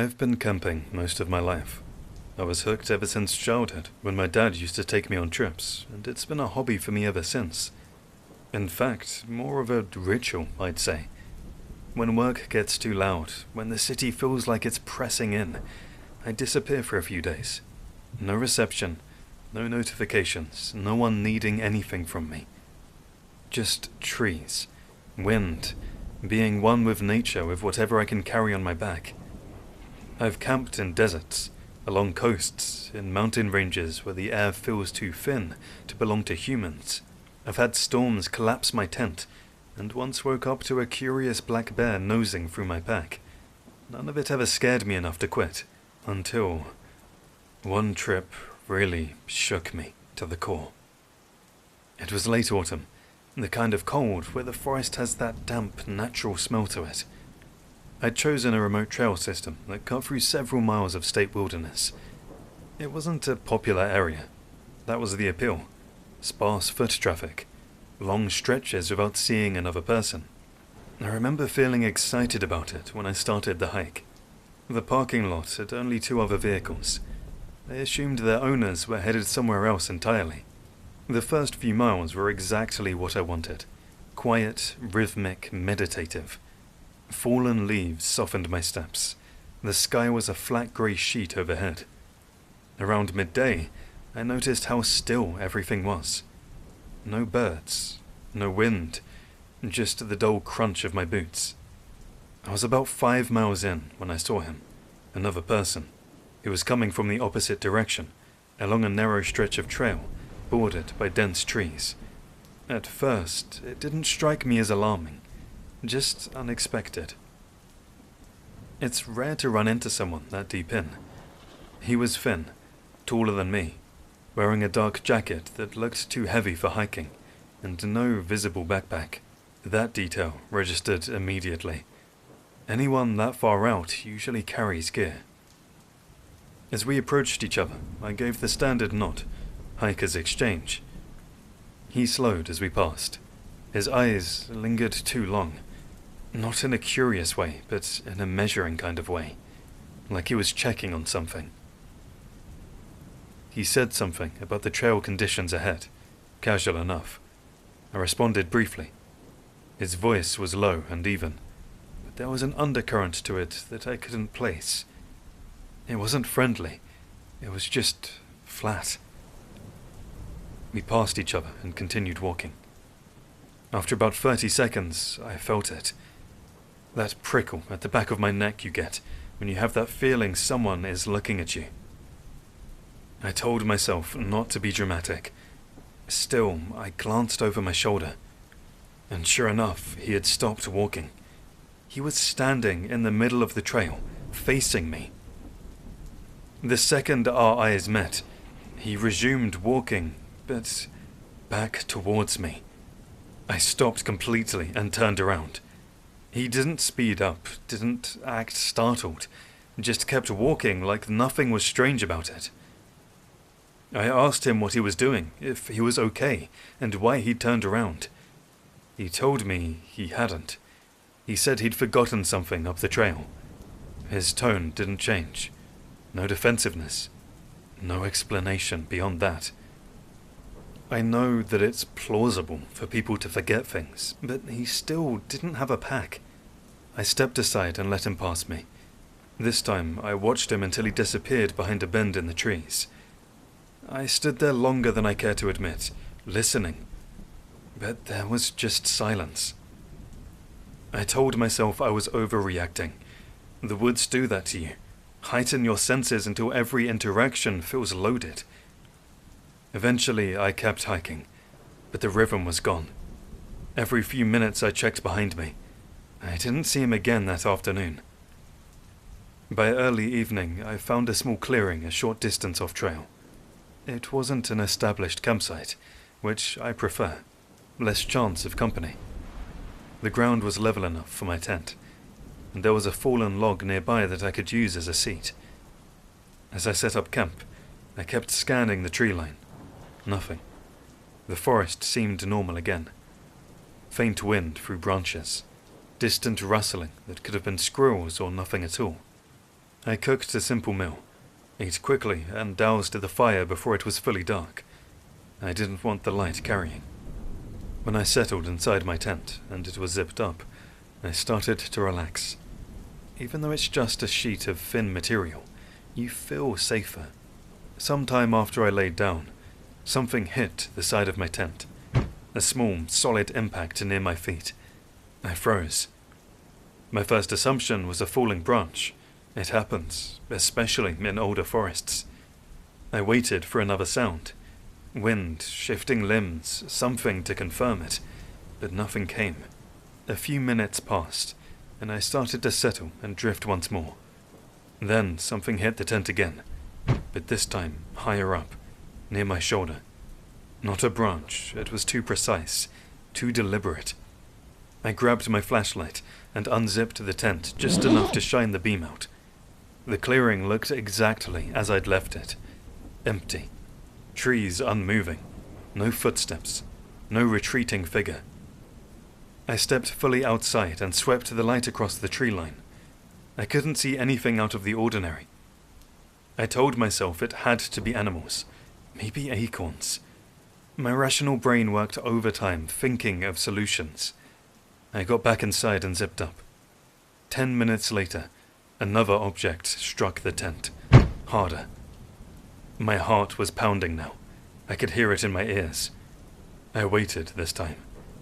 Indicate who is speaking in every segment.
Speaker 1: I've been camping most of my life. I was hooked ever since childhood, when my dad used to take me on trips, and it's been a hobby for me ever since. In fact, more of a ritual, I'd say. When work gets too loud, when the city feels like it's pressing in, I disappear for a few days. No reception, no notifications, no one needing anything from me. Just trees, wind, being one with nature, with whatever I can carry on my back. I've camped in deserts, along coasts, in mountain ranges where the air feels too thin to belong to humans. I've had storms collapse my tent, and once woke up to a curious black bear nosing through my pack. None of it ever scared me enough to quit, until one trip really shook me to the core. It was late autumn, the kind of cold where the forest has that damp, natural smell to it. I'd chosen a remote trail system that cut through several miles of state wilderness. It wasn't a popular area. That was the appeal. Sparse foot traffic, long stretches without seeing another person. I remember feeling excited about it when I started the hike. The parking lot had only 2 other vehicles. I assumed their owners were headed somewhere else entirely. The first few miles were exactly what I wanted. Quiet, rhythmic, meditative. Fallen leaves softened my steps. The sky was a flat grey sheet overhead. Around midday, I noticed how still everything was. No birds, no wind, just the dull crunch of my boots. I was about 5 miles in when I saw him, another person. He was coming from the opposite direction, along a narrow stretch of trail, bordered by dense trees. At first, it didn't strike me as alarming. Just unexpected. It's rare to run into someone that deep in. He was thin, taller than me, wearing a dark jacket that looked too heavy for hiking, and no visible backpack. That detail registered immediately. Anyone that far out usually carries gear. As we approached each other, I gave the standard nod, hikers exchange. He slowed as we passed. His eyes lingered too long. Not in a curious way, but in a measuring kind of way, like he was checking on something. He said something about the trail conditions ahead, casual enough. I responded briefly. His voice was low and even, but there was an undercurrent to it that I couldn't place. It wasn't friendly, it was just flat. We passed each other and continued walking. After about 30 seconds, I felt it. That prickle at the back of my neck you get when you have that feeling someone is looking at you. I told myself not to be dramatic. Still, I glanced over my shoulder, and sure enough, he had stopped walking. He was standing in the middle of the trail, facing me. The second our eyes met, he resumed walking, but back towards me. I stopped completely and turned around. He didn't speed up, didn't act startled, just kept walking like nothing was strange about it. I asked him what he was doing, if he was okay, and why he'd turned around. He told me he hadn't. He said he'd forgotten something up the trail. His tone didn't change. No defensiveness. No explanation beyond that. I know that it's plausible for people to forget things, but he still didn't have a pack. I stepped aside and let him pass me. This time, I watched him until he disappeared behind a bend in the trees. I stood there longer than I care to admit, listening, but there was just silence. I told myself I was overreacting. The woods do that to you. Heighten your senses until every interaction feels loaded. Eventually, I kept hiking, but the rhythm was gone. Every few minutes I checked behind me. I didn't see him again that afternoon. By early evening, I found a small clearing a short distance off trail. It wasn't an established campsite, which I prefer. Less chance of company. The ground was level enough for my tent, and there was a fallen log nearby that I could use as a seat. As I set up camp, I kept scanning the tree line. Nothing. The forest seemed normal again. Faint wind through branches. Distant rustling that could have been squirrels or nothing at all. I cooked a simple meal, ate quickly, and doused the fire before it was fully dark. I didn't want the light carrying. When I settled inside my tent and it was zipped up, I started to relax. Even though it's just a sheet of thin material, you feel safer. Sometime after I laid down, something hit the side of my tent. A small, solid impact near my feet. I froze. My first assumption was a falling branch. It happens, especially in older forests. I waited for another sound. Wind, shifting limbs, something to confirm it, but nothing came. A few minutes passed, and I started to settle and drift once more. Then something hit the tent again, but this time higher up, near my shoulder. Not a branch, it was too precise, too deliberate. I grabbed my flashlight and unzipped the tent just enough to shine the beam out. The clearing looked exactly as I'd left it. Empty. Trees unmoving. No footsteps. No retreating figure. I stepped fully outside and swept the light across the tree line. I couldn't see anything out of the ordinary. I told myself it had to be animals. Maybe acorns. My rational brain worked overtime, thinking of solutions. I got back inside and zipped up. 10 minutes later, another object struck the tent. Harder. My heart was pounding now. I could hear it in my ears. I waited this time,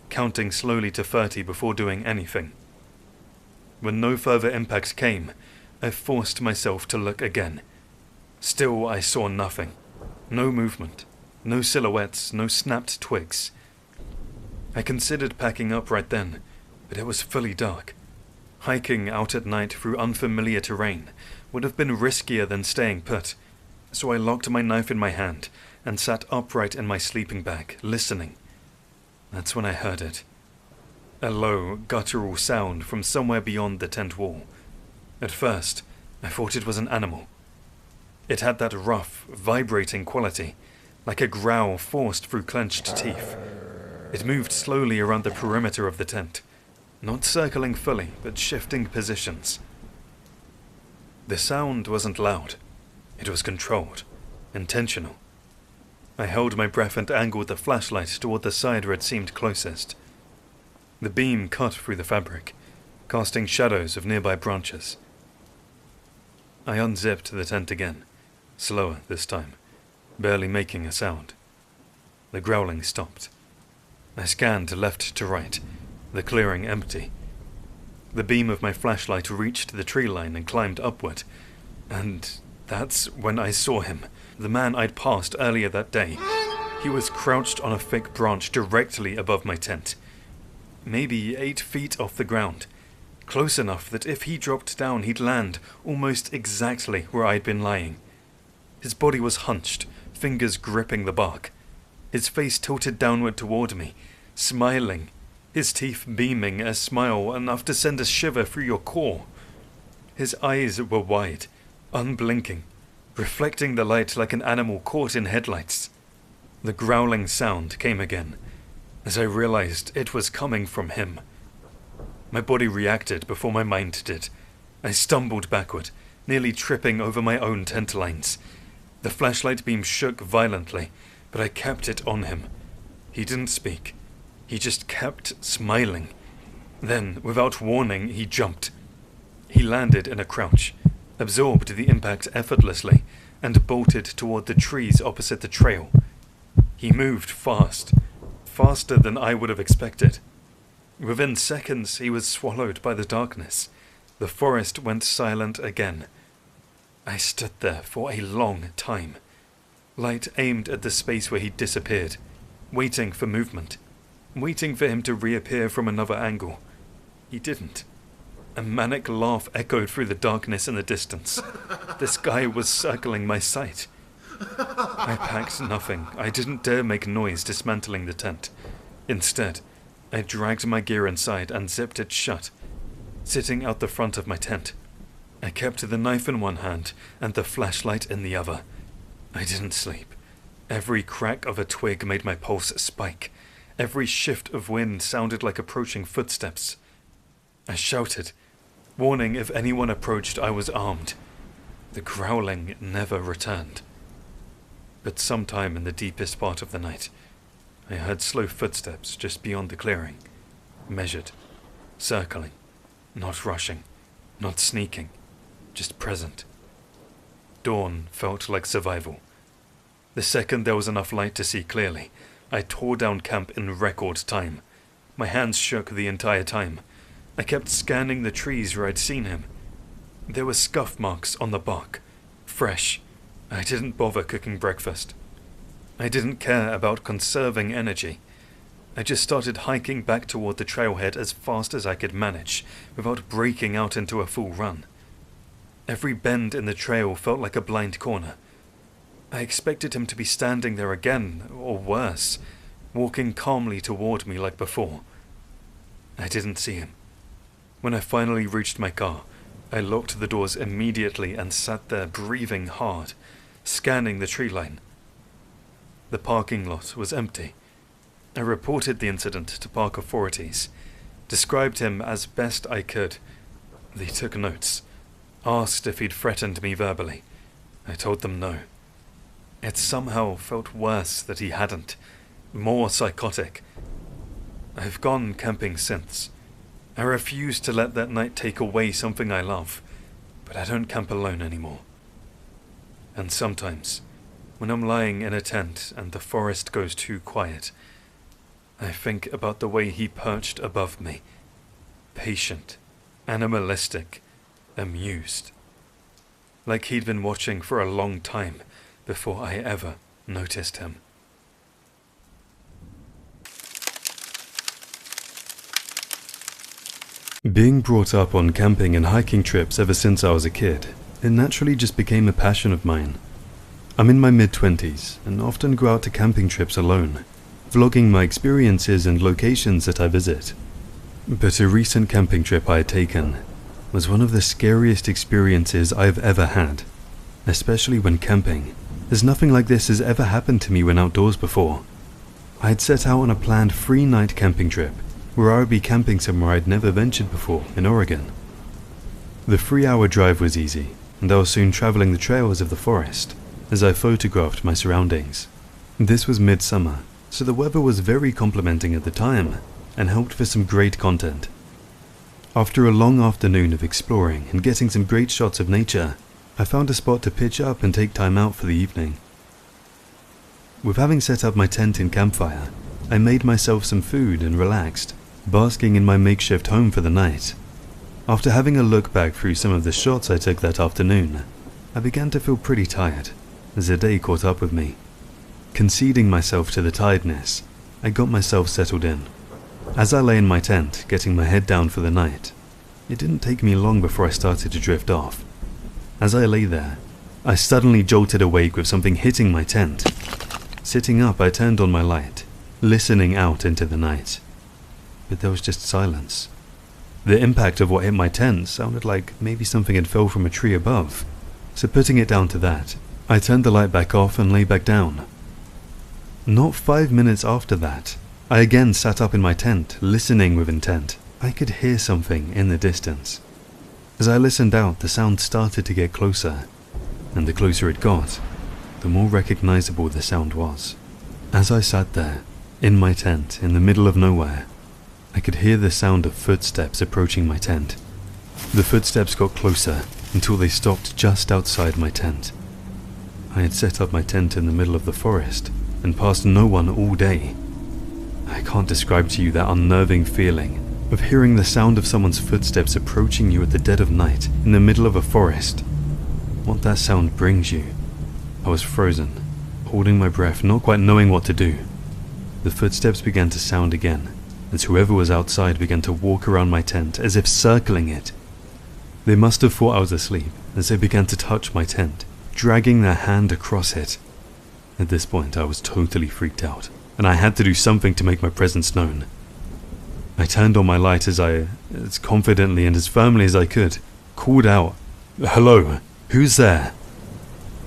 Speaker 1: counting slowly to 30 before doing anything. When no further impact came, I forced myself to look again. Still, I saw nothing. No movement. No silhouettes, no snapped twigs. I considered packing up right then, but it was fully dark. Hiking out at night through unfamiliar terrain would have been riskier than staying put, so I locked my knife in my hand and sat upright in my sleeping bag, listening. That's when I heard it. A low, guttural sound from somewhere beyond the tent wall. At first, I thought it was an animal. It had that rough, vibrating quality, like a growl forced through clenched teeth. It moved slowly around the perimeter of the tent, not circling fully, but shifting positions. The sound wasn't loud. It was controlled, intentional. I held my breath and angled the flashlight toward the side where it seemed closest. The beam cut through the fabric, casting shadows of nearby branches. I unzipped the tent again, slower this time, barely making a sound. The growling stopped. I scanned left to right, the clearing empty. The beam of my flashlight reached the tree line and climbed upward, and that's when I saw him, the man I'd passed earlier that day. He was crouched on a thick branch directly above my tent, maybe 8 feet off the ground, close enough that if he dropped down he'd land almost exactly where I'd been lying. His body was hunched, fingers gripping the bark. His face tilted downward toward me, smiling, his teeth beaming a smile enough to send a shiver through your core. His eyes were wide, unblinking, reflecting the light like an animal caught in headlights. The growling sound came again, as I realized it was coming from him. My body reacted before my mind did. I stumbled backward, nearly tripping over my own tent lines. The flashlight beam shook violently, but I kept it on him. He didn't speak. He just kept smiling. Then, without warning, he jumped. He landed in a crouch, absorbed the impact effortlessly, and bolted toward the trees opposite the trail. He moved fast, faster than I would have expected. Within seconds, he was swallowed by the darkness. The forest went silent again. I stood there for a long time, light aimed at the space where he'd disappeared, waiting for movement, waiting for him to reappear from another angle. He didn't. A manic laugh echoed through the darkness in the distance. This guy was circling my sight. I packed nothing. I didn't dare make noise dismantling the tent. Instead, I dragged my gear inside and zipped it shut, sitting out the front of my tent. I kept the knife in one hand and the flashlight in the other. I didn't sleep. Every crack of a twig made my pulse spike. Every shift of wind sounded like approaching footsteps. I shouted, warning if anyone approached I was armed. The growling never returned. But sometime in the deepest part of the night, I heard slow footsteps just beyond the clearing, measured, circling, not rushing, not sneaking, just present. Dawn felt like survival. The second there was enough light to see clearly, I tore down camp in record time. My hands shook the entire time. I kept scanning the trees where I'd seen him. There were scuff marks on the bark, fresh. I didn't bother cooking breakfast. I didn't care about conserving energy. I just started hiking back toward the trailhead as fast as I could manage, without breaking out into a full run. Every bend in the trail felt like a blind corner. I expected him to be standing there again, or worse, walking calmly toward me like before. I didn't see him. When I finally reached my car, I locked the doors immediately and sat there breathing hard, scanning the tree line. The parking lot was empty. I reported the incident to park authorities, described him as best I could. They took notes, asked if he'd threatened me verbally. I told them no. It somehow felt worse that he hadn't, more psychotic. I've gone camping since. I refuse to let that night take away something I love, but I don't camp alone anymore. And sometimes, when I'm lying in a tent and the forest goes too quiet, I think about the way he perched above me, patient, animalistic, amused. Like he'd been watching for a long time before I ever noticed him. Being brought up on camping and hiking trips ever since I was a kid, it naturally just became a passion of mine. I'm in my mid-20s and often go out to camping trips alone, vlogging my experiences and locations that I visit. But a recent camping trip I had taken was one of the scariest experiences I've ever had, especially when camping, as nothing like this has ever happened to me when outdoors before. I had set out on a planned 3-night camping trip, where I would be camping somewhere I'd never ventured before, in Oregon. The 3-hour drive was easy, and I was soon traveling the trails of the forest, as I photographed my surroundings. This was midsummer, so the weather was very complimenting at the time, and helped for some great content. After a long afternoon of exploring and getting some great shots of nature, I found a spot to pitch up and take time out for the evening. With having set up my tent and campfire, I made myself some food and relaxed, basking in my makeshift home for the night. After having a look back through some of the shots I took that afternoon, I began to feel pretty tired, as the day caught up with me. Conceding myself to the tiredness, I got myself settled in. As I lay in my tent, getting my head down for the night, it didn't take me long before I started to drift off. As I lay there, I suddenly jolted awake with something hitting my tent. Sitting up, I turned on my light, listening out into the night. But there was just silence. The impact of what hit my tent sounded like maybe something had fell from a tree above, so putting it down to that, I turned the light back off and lay back down. Not 5 minutes after that, I again sat up in my tent, listening with intent. I could hear something in the distance. As I listened out, the sound started to get closer, and the closer it got, the more recognizable the sound was. As I sat there, in my tent, in the middle of nowhere, I could hear the sound of footsteps approaching my tent. The footsteps got closer until they stopped just outside my tent. I had set up my tent in the middle of the forest and passed no one all day. I can't describe to you that unnerving feeling of hearing the sound of someone's footsteps approaching you at the dead of night in the middle of a forest. What that sound brings you. I was frozen, holding my breath, not quite knowing what to do. The footsteps began to sound again, as whoever was outside began to walk around my tent as if circling it. They must have thought I was asleep, as they began to touch my tent, dragging their hand across it. At this point, I was totally freaked out, and I had to do something to make my presence known. I turned on my light as confidently and as firmly as I could, called out, "Hello, who's there?"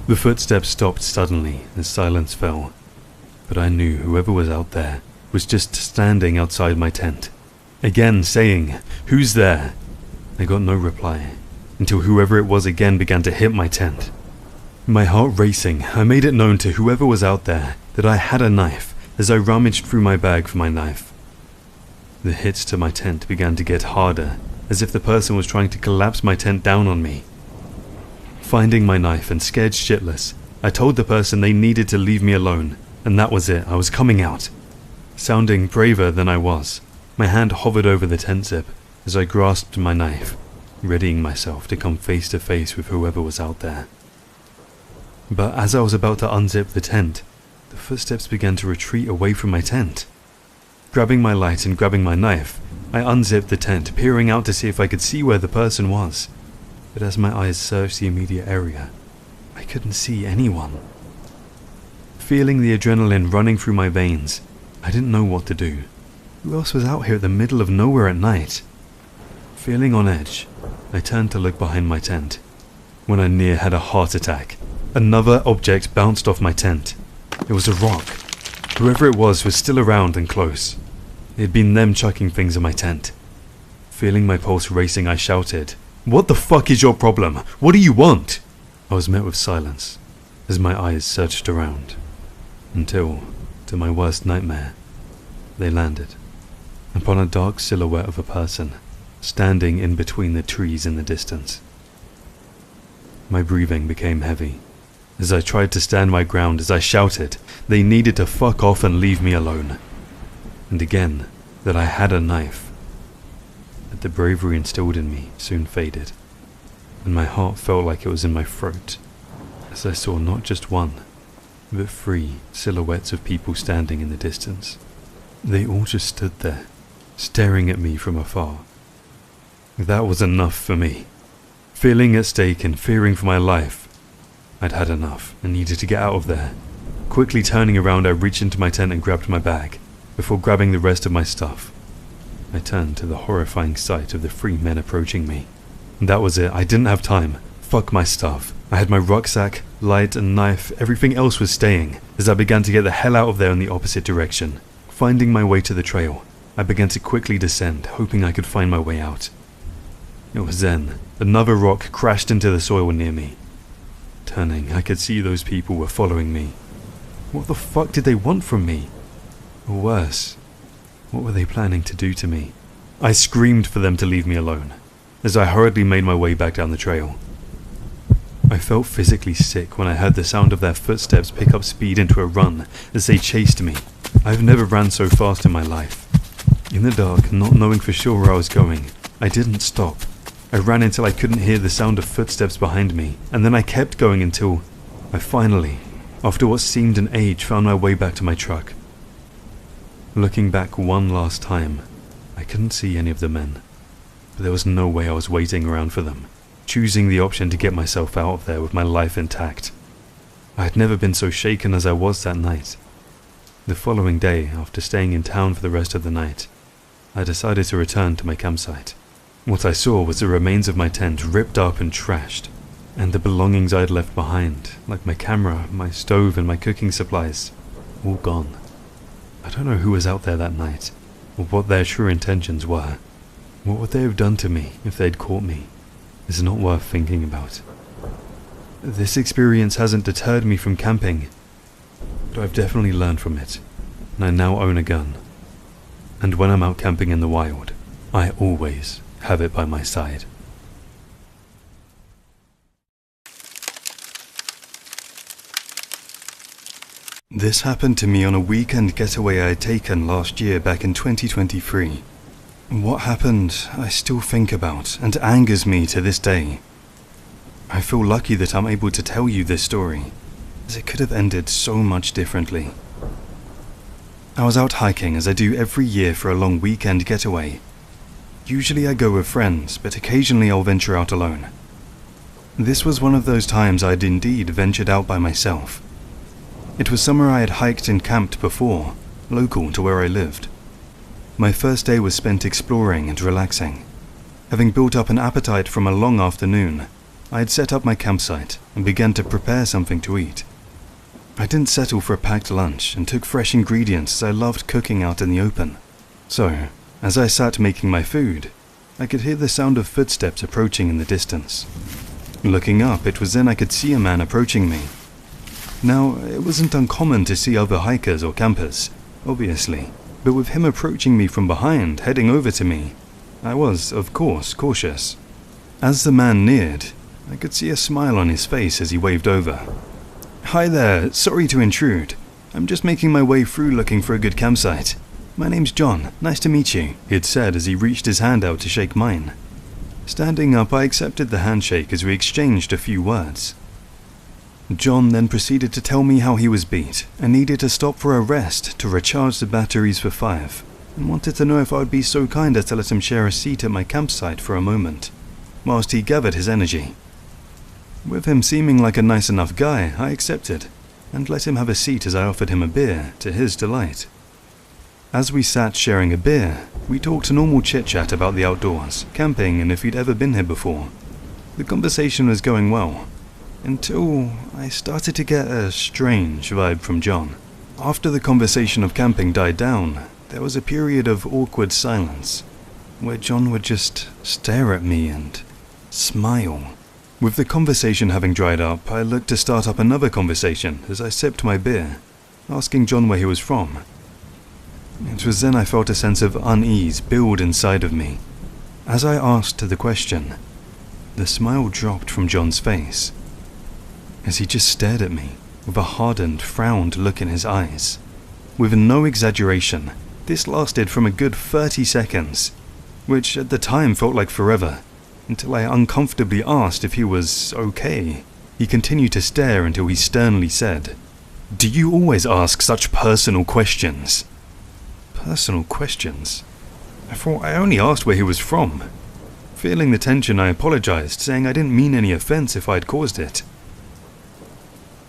Speaker 1: The footsteps stopped suddenly as silence fell, but I knew whoever was out there was just standing outside my tent, again saying, "Who's there?" I got no reply, until whoever it was again began to hit my tent. My heart racing, I made it known to whoever was out there that I had a knife as I rummaged through my bag for my knife. The hits to my tent began to get harder, as if the person was trying to collapse my tent down on me. Finding my knife and scared shitless, I told the person they needed to leave me alone, and that was it, I was coming out. Sounding braver than I was, my hand hovered over the tent zip as I grasped my knife, readying myself to come face to face with whoever was out there. But as I was about to unzip the tent, the footsteps began to retreat away from my tent. Grabbing my light and grabbing my knife, I unzipped the tent, peering out to see if I could see where the person was. But as my eyes searched the immediate area, I couldn't see anyone. Feeling the adrenaline running through my veins, I didn't know what to do. Who else was out here at the middle of nowhere at night? Feeling on edge, I turned to look behind my tent, when I near had a heart attack. Another object bounced off my tent. It was a rock. Whoever it was still around and close. It had been them chucking things at my tent. Feeling my pulse racing, I shouted, "What the fuck is your problem? What do you want?" I was met with silence as my eyes searched around, until, to my worst nightmare, they landed upon a dark silhouette of a person standing in between the trees in the distance. My breathing became heavy as I tried to stand my ground as I shouted they needed to fuck off and leave me alone, and again that I had a knife. But the bravery instilled in me soon faded, and my heart felt like it was in my throat as I saw not just one, but 3 silhouettes of people standing in the distance. They all just stood there, staring at me from afar. That was enough for me. Feeling at stake and fearing for my life, I'd had enough and needed to get out of there. Quickly turning around, I reached into my tent and grabbed my bag, before grabbing the rest of my stuff. I turned to the horrifying sight of the 3 men approaching me. That was it, I didn't have time. Fuck my stuff. I had my rucksack, light and knife, everything else was staying, as I began to get the hell out of there in the opposite direction. Finding my way to the trail, I began to quickly descend, hoping I could find my way out. It was then, another rock crashed into the soil near me. Turning, I could see those people were following me. What the fuck did they want from me? Or worse, what were they planning to do to me? I screamed for them to leave me alone, as I hurriedly made my way back down the trail. I felt physically sick when I heard the sound of their footsteps pick up speed into a run as they chased me. I've never ran so fast in my life. In the dark, not knowing for sure where I was going, I didn't stop. I ran until I couldn't hear the sound of footsteps behind me, and then I kept going until I finally, after what seemed an age, found my way back to my truck. Looking back one last time, I couldn't see any of the men, but there was no way I was waiting around for them, choosing the option to get myself out of there with my life intact. I had never been so shaken as I was that night. The following day, after staying in town for the rest of the night, I decided to return to my campsite. What I saw was the remains of my tent ripped up and trashed, and the belongings I had left behind, like my camera, my stove and my cooking supplies, all gone. I don't know who was out there that night, or what their true intentions were. What would they have done to me if they'd caught me? It's not worth thinking about. This experience hasn't deterred me from camping, but I've definitely learned from it, and I now own a gun. And when I'm out camping in the wild, I always have it by my side. This happened to me on a weekend getaway I had taken last year back in 2023. What happened, I still think about and angers me to this day. I feel lucky that I'm able to tell you this story, as it could have ended so much differently. I was out hiking as I do every year for a long weekend getaway. Usually I go with friends, but occasionally I'll venture out alone. This was one of those times I'd indeed ventured out by myself. It was somewhere I had hiked and camped before, local to where I lived. My first day was spent exploring and relaxing. Having built up an appetite from a long afternoon, I had set up my campsite and began to prepare something to eat. I didn't settle for a packed lunch and took fresh ingredients as I loved cooking out in the open. So, as I sat making my food, I could hear the sound of footsteps approaching in the distance. Looking up, it was then I could see a man approaching me. Now, it wasn't uncommon to see other hikers or campers, obviously, but with him approaching me from behind, heading over to me, I was, of course, cautious. As the man neared, I could see a smile on his face as he waved over. "Hi there, sorry to intrude. I'm just making my way through looking for a good campsite. My name's John, nice to meet you," he'd said as he reached his hand out to shake mine. Standing up, I accepted the handshake as we exchanged a few words. John then proceeded to tell me how he was beat and needed to stop for a rest to recharge the batteries for 5, and wanted to know if I would be so kind as to let him share a seat at my campsite for a moment, whilst he gathered his energy. With him seeming like a nice enough guy, I accepted, and let him have a seat as I offered him a beer, to his delight. As we sat sharing a beer, we talked normal chit-chat about the outdoors, camping, and if he'd ever been here before. The conversation was going well, until I started to get a strange vibe from John. After the conversation of camping died down, there was a period of awkward silence, where John would just stare at me and smile. With the conversation having dried up, I looked to start up another conversation as I sipped my beer, asking John where he was from. It was then I felt a sense of unease build inside of me. As I asked the question, the smile dropped from John's face, as he just stared at me with a hardened, frowned look in his eyes. With no exaggeration, this lasted from a good 30 seconds, which at the time felt like forever, until I uncomfortably asked if he was okay. He continued to stare until he sternly said, "Do you always ask such personal questions?" Personal questions? I thought I only asked where he was from. Feeling the tension, I apologized, saying I didn't mean any offense if I'd caused it.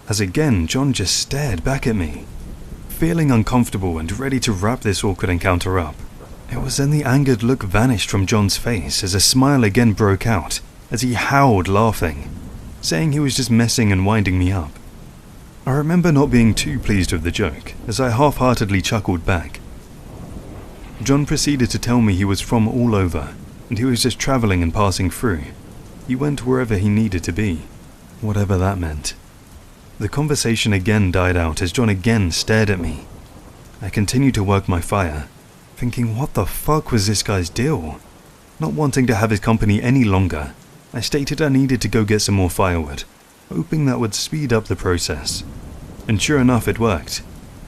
Speaker 1: As again, John just stared back at me, feeling uncomfortable and ready to wrap this awkward encounter up. It was then the angered look vanished from John's face as a smile again broke out as he howled laughing, saying he was just messing and winding me up. I remember not being too pleased with the joke, as I half-heartedly chuckled back. John proceeded to tell me he was from all over, and he was just traveling and passing through. He went wherever he needed to be, whatever that meant. The conversation again died out as John again stared at me. I continued to work my fire, thinking what the fuck was this guy's deal? Not wanting to have his company any longer, I stated I needed to go get some more firewood, hoping that would speed up the process. And sure enough, it worked.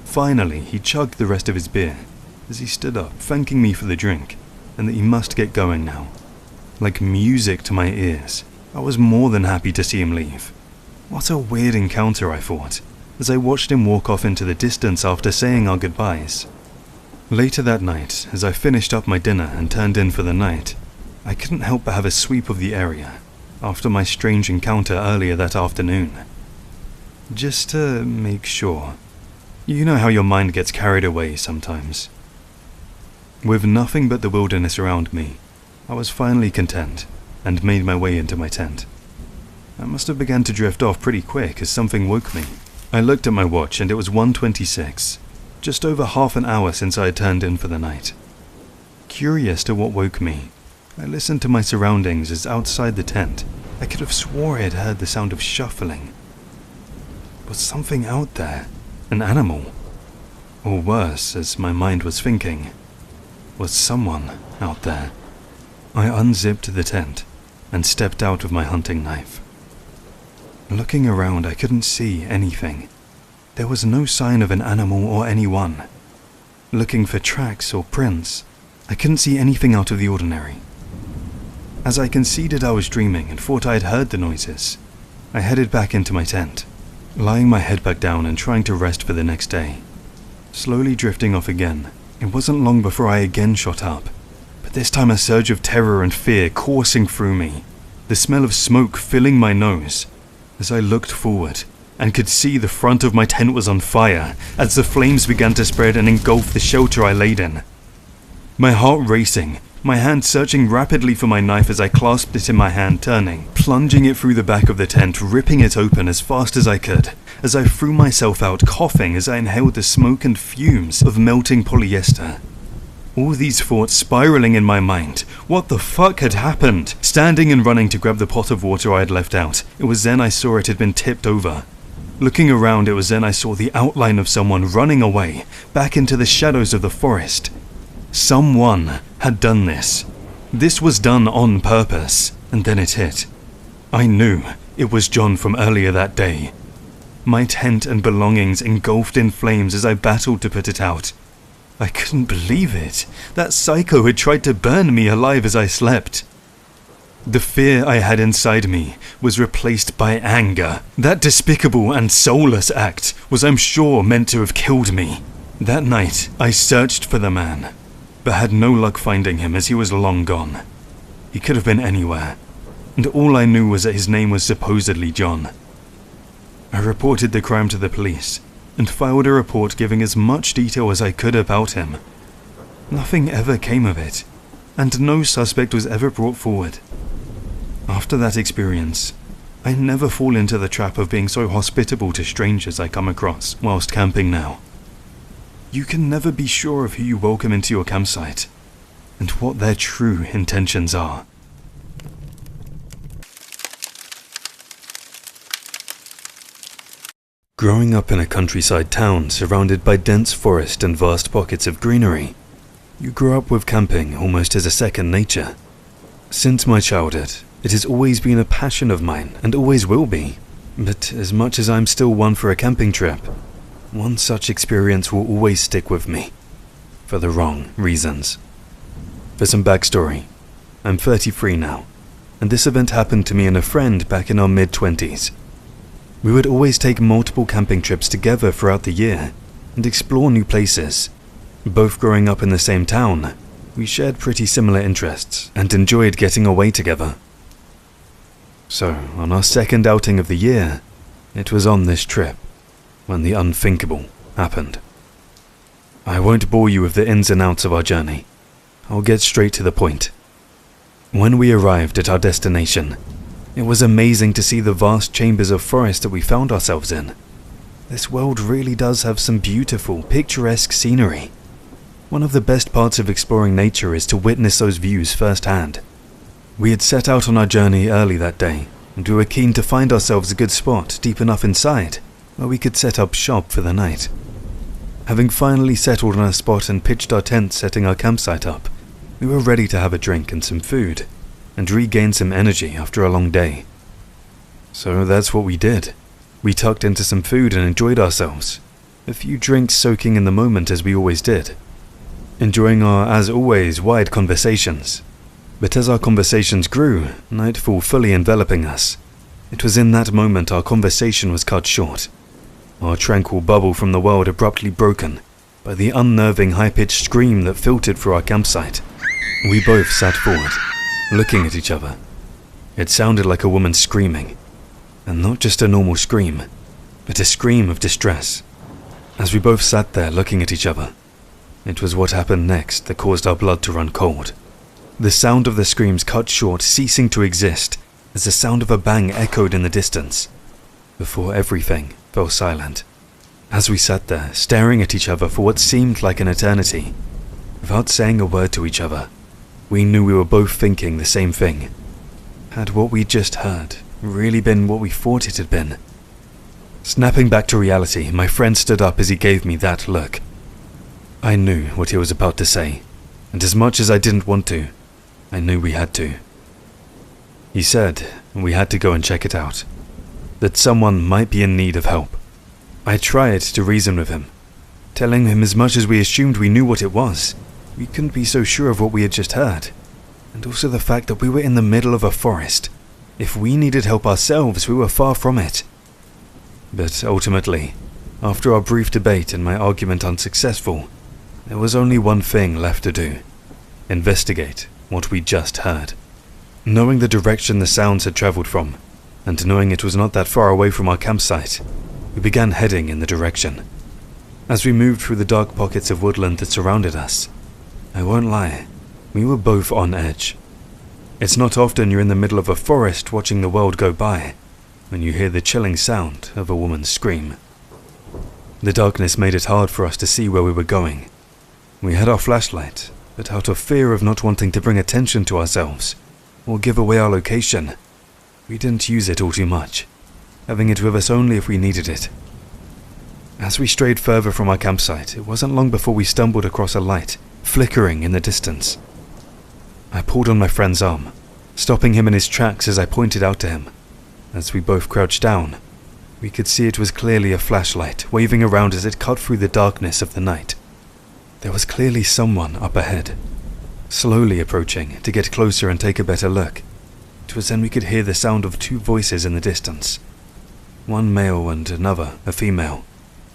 Speaker 1: Finally, he chugged the rest of his beer, as he stood up, thanking me for the drink, and that he must get going now. Like music to my ears, I was more than happy to see him leave. What a weird encounter, I thought, as I watched him walk off into the distance after saying our goodbyes. Later that night, as I finished up my dinner and turned in for the night, I couldn't help but have a sweep of the area, after my strange encounter earlier that afternoon. Just to make sure. You know how your mind gets carried away sometimes. With nothing but the wilderness around me, I was finally content, and made my way into my tent. I must have begun to drift off pretty quick as something woke me. I looked at my watch and it was 1:26, just over half an hour since I had turned in for the night. Curious to what woke me, I listened to my surroundings as outside the tent, I could have swore I had heard the sound of shuffling. Was something out there? An animal? Or worse, as my mind was thinking, was someone out there? I unzipped the tent and stepped out with my hunting knife. Looking around, I couldn't see anything. There was no sign of an animal or anyone. Looking for tracks or prints, I couldn't see anything out of the ordinary. As I conceded I was dreaming and thought I had heard the noises, I headed back into my tent, lying my head back down and trying to rest for the next day. Slowly drifting off again, it wasn't long before I again shot up, but this time a surge of terror and fear coursing through me, the smell of smoke filling my nose, as I looked forward and could see the front of my tent was on fire as the flames began to spread and engulf the shelter I laid in. My heart racing, my hand searching rapidly for my knife as I clasped it in my hand, turning, plunging it through the back of the tent, ripping it open as fast as I could, as I threw myself out, coughing as I inhaled the smoke and fumes of melting polyester. All these thoughts spiraling in my mind, What the fuck had happened? Standing and running to grab the pot of water I had left out, it was then I saw it had been tipped over. Looking around, it was then I saw the outline of someone running away, back into the shadows of the forest. Someone had done this. This was done on purpose, and then it hit. I knew it was John from earlier that day. My tent and belongings engulfed in flames as I battled to put it out. I couldn't believe it. That psycho had tried to burn me alive as I slept. The fear I had inside me was replaced by anger. That despicable and soulless act was, I'm sure, meant to have killed me. That night, I searched for the man, but had no luck finding him as he was long gone. He could have been anywhere, and all I knew was that his name was supposedly John. I reported the crime to the police, and filed a report giving as much detail as I could about him. Nothing ever came of it, and no suspect was ever brought forward. After that experience, I never fall into the trap of being so hospitable to strangers I come across whilst camping now. You can never be sure of who you welcome into your campsite, and what their true intentions are. Growing up in a countryside town surrounded by dense forest and vast pockets of greenery, you grow up with camping almost as a second nature. Since my childhood, it has always been a passion of mine and always will be, but as much as I'm still one for a camping trip, one such experience will always stick with me, for the wrong reasons. For some backstory, I'm 33 now, and this event happened to me and a friend back in our mid-20s. We would always take multiple camping trips together throughout the year and explore new places. Both growing up in the same town, we shared pretty similar interests and enjoyed getting away together. So, on our second outing of the year, it was on this trip when the unthinkable happened. I won't bore you with the ins and outs of our journey. I'll get straight to the point. When we arrived at our destination, it was amazing to see the vast chambers of forest that we found ourselves in. This world really does have some beautiful, picturesque scenery. One of the best parts of exploring nature is to witness those views firsthand. We had set out on our journey early that day, and we were keen to find ourselves a good spot deep enough inside where we could set up shop for the night. Having finally settled on a spot and pitched our tent setting our campsite up, we were ready to have a drink and some food, and regain some energy after a long day. So that's what we did. We tucked into some food and enjoyed ourselves, a few drinks soaking in the moment as we always did, enjoying our, as always, wide conversations. But as our conversations grew, nightfall fully enveloping us, it was in that moment our conversation was cut short, our tranquil bubble from the world abruptly broken by the unnerving high-pitched scream that filtered through our campsite. We both sat forward, looking at each other. It sounded like a woman screaming, and not just a normal scream, but a scream of distress. As we both sat there looking at each other, it was what happened next that caused our blood to run cold. The sound of the screams cut short, ceasing to exist, as the sound of a bang echoed in the distance, before everything fell silent. As we sat there, staring at each other for what seemed like an eternity, without saying a word to each other, we knew we were both thinking the same thing. Had what we just heard really been what we thought it had been? Snapping back to reality, my friend stood up as he gave me that look. I knew what he was about to say, and as much as I didn't want to, I knew we had to. He said we had to go and check it out, that someone might be in need of help. I tried to reason with him, telling him as much as we assumed we knew what it was, we couldn't be so sure of what we had just heard, and also the fact that we were in the middle of a forest. If we needed help ourselves, we were far from it. But ultimately, after our brief debate and my argument unsuccessful, there was only one thing left to do: investigate what we just heard. Knowing the direction the sounds had traveled from, and knowing it was not that far away from our campsite, we began heading in the direction. As we moved through the dark pockets of woodland that surrounded us, I won't lie, we were both on edge. It's not often you're in the middle of a forest watching the world go by when you hear the chilling sound of a woman's scream. The darkness made it hard for us to see where we were going. We had our flashlight, but out of fear of not wanting to bring attention to ourselves or give away our location, we didn't use it all too much, having it with us only if we needed it. As we strayed further from our campsite, it wasn't long before we stumbled across a light flickering in the distance. I pulled on my friend's arm, stopping him in his tracks as I pointed out to him. As we both crouched down, we could see it was clearly a flashlight waving around as it cut through the darkness of the night. There was clearly someone up ahead, slowly approaching to get closer and take a better look. It was then we could hear the sound of two voices in the distance, one male and another a female,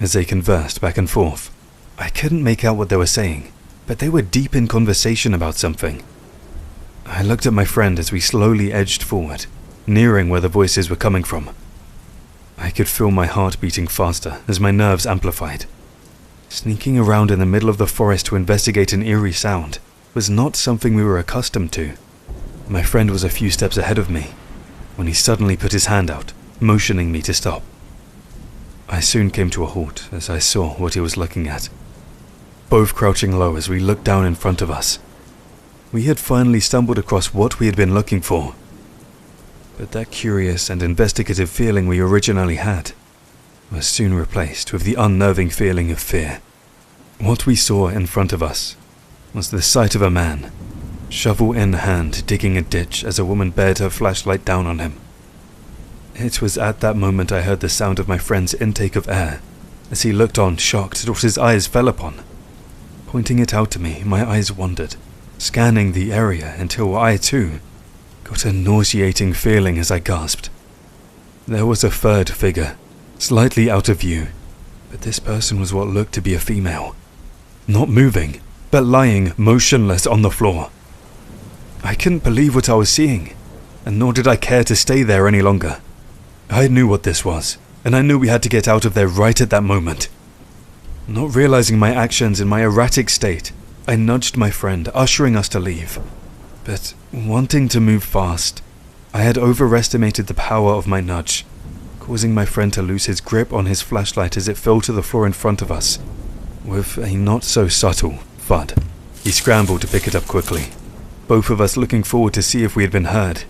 Speaker 1: as they conversed back and forth. I couldn't make out what they were saying, but they were deep in conversation about something. I looked at my friend as we slowly edged forward, nearing where the voices were coming from. I could feel my heart beating faster as my nerves amplified. Sneaking around in the middle of the forest to investigate an eerie sound was not something we were accustomed to. My friend was a few steps ahead of me when he suddenly put his hand out, motioning me to stop. I soon came to a halt as I saw what he was looking at. Both crouching low as we looked down in front of us. We had finally stumbled across what we had been looking for. But that curious and investigative feeling we originally had was soon replaced with the unnerving feeling of fear. What we saw in front of us was the sight of a man, shovel in hand, digging a ditch as a woman bared her flashlight down on him. It was at that moment I heard the sound of my friend's intake of air as he looked on, shocked at what his eyes fell upon. Pointing it out to me, my eyes wandered, scanning the area until I, too, got a nauseating feeling as I gasped. There was a third figure, slightly out of view, but this person was what looked to be a female. Not moving, but lying motionless on the floor. I couldn't believe what I was seeing, and nor did I care to stay there any longer. I knew what this was, and I knew we had to get out of there right at that moment. Not realizing my actions in my erratic state, I nudged my friend, ushering us to leave. But wanting to move fast, I had overestimated the power of my nudge, causing my friend to lose his grip on his flashlight as it fell to the floor in front of us. With a not-so-subtle thud, he scrambled to pick it up quickly, both of us looking forward to see if we had been heard.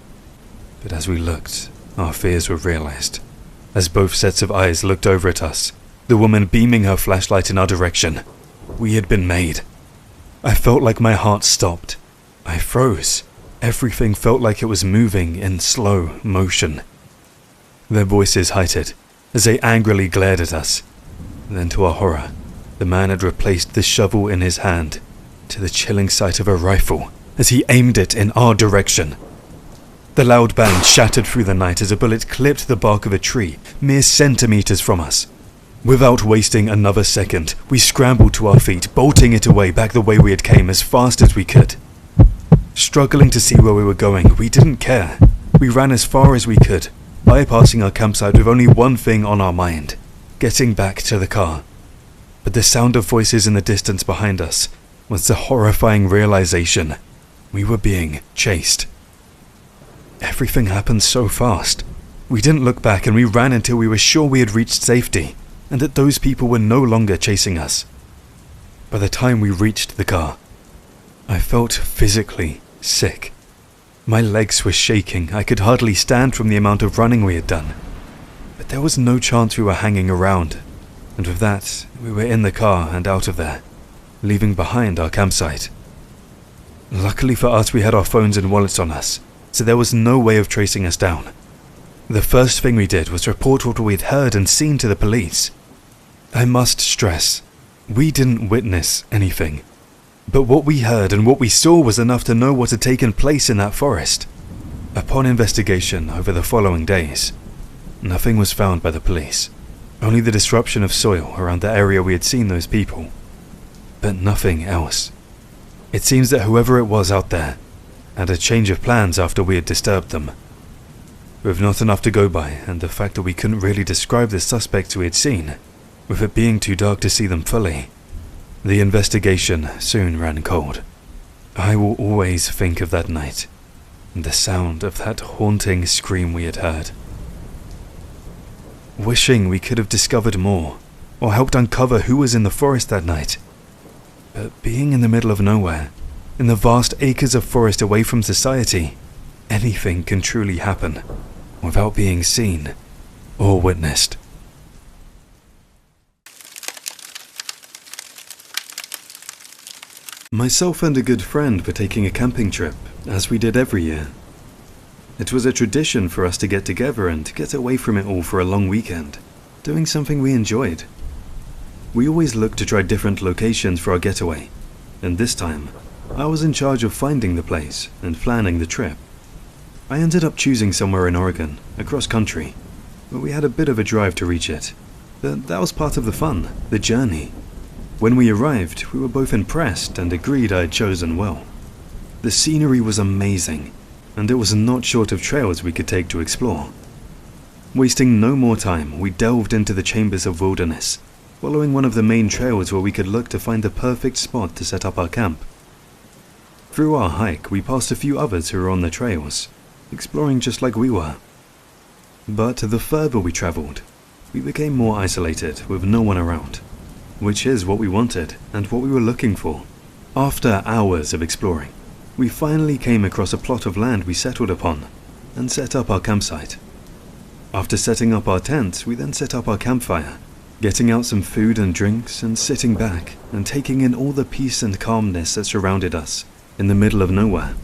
Speaker 1: But as we looked, our fears were realized, as both sets of eyes looked over at us, the woman beaming her flashlight in our direction. We had been made. I felt like my heart stopped. I froze. Everything felt like it was moving in slow motion. Their voices heightened as they angrily glared at us. Then to our horror, the man had replaced the shovel in his hand to the chilling sight of a rifle as he aimed it in our direction. The loud bang shattered through the night as a bullet clipped the bark of a tree mere centimeters from us. Without wasting another second, we scrambled to our feet, bolting it away back the way we had came as fast as we could. Struggling to see where we were going, we didn't care. We ran as far as we could, bypassing our campsite with only one thing on our mind: getting back to the car. But the sound of voices in the distance behind us was the horrifying realization we were being chased. Everything happened so fast. We didn't look back and we ran until we were sure we had reached safety and that those people were no longer chasing us. By the time we reached the car, I felt physically sick. My legs were shaking. I could hardly stand from the amount of running we had done. But there was no chance we were hanging around, and with that, we were in the car and out of there, leaving behind our campsite. Luckily for us, we had our phones and wallets on us, so there was no way of tracing us down. The first thing we did was report what we had heard and seen to the police. I must stress, we didn't witness anything, but what we heard and what we saw was enough to know what had taken place in that forest. Upon investigation over the following days, nothing was found by the police, only the disruption of soil around the area we had seen those people, but nothing else. It seems that whoever it was out there had a change of plans after we had disturbed them. With not enough to go by, and the fact that we couldn't really describe the suspects we had seen, with it being too dark to see them fully, the investigation soon ran cold. I will always think of that night, and the sound of that haunting scream we had heard. Wishing we could have discovered more, or helped uncover who was in the forest that night. But being in the middle of nowhere, In the vast acres of forest away from society, anything can truly happen without being seen or witnessed. Myself and a good friend were taking a camping trip, as we did every year. It was a tradition for us to get together and get away from it all for a long weekend, doing something we enjoyed. We always looked to try different locations for our getaway, and this time, I was in charge of finding the place and planning the trip. I ended up choosing somewhere in Oregon, across country, but we had a bit of a drive to reach it. But that was part of the fun, the journey. When we arrived, we were both impressed and agreed I had chosen well. The scenery was amazing, and it was not short of trails we could take to explore. Wasting no more time, we delved into the chambers of wilderness, following one of the main trails where we could look to find the perfect spot to set up our camp. Through our hike, we passed a few others who were on the trails, exploring just like we were. But the further we traveled, we became more isolated with no one around, which is what we wanted and what we were looking for. After hours of exploring, we finally came across a plot of land we settled upon and set up our campsite. After setting up our tent, we then set up our campfire, getting out some food and drinks and sitting back and taking in all the peace and calmness that surrounded us in the middle of nowhere.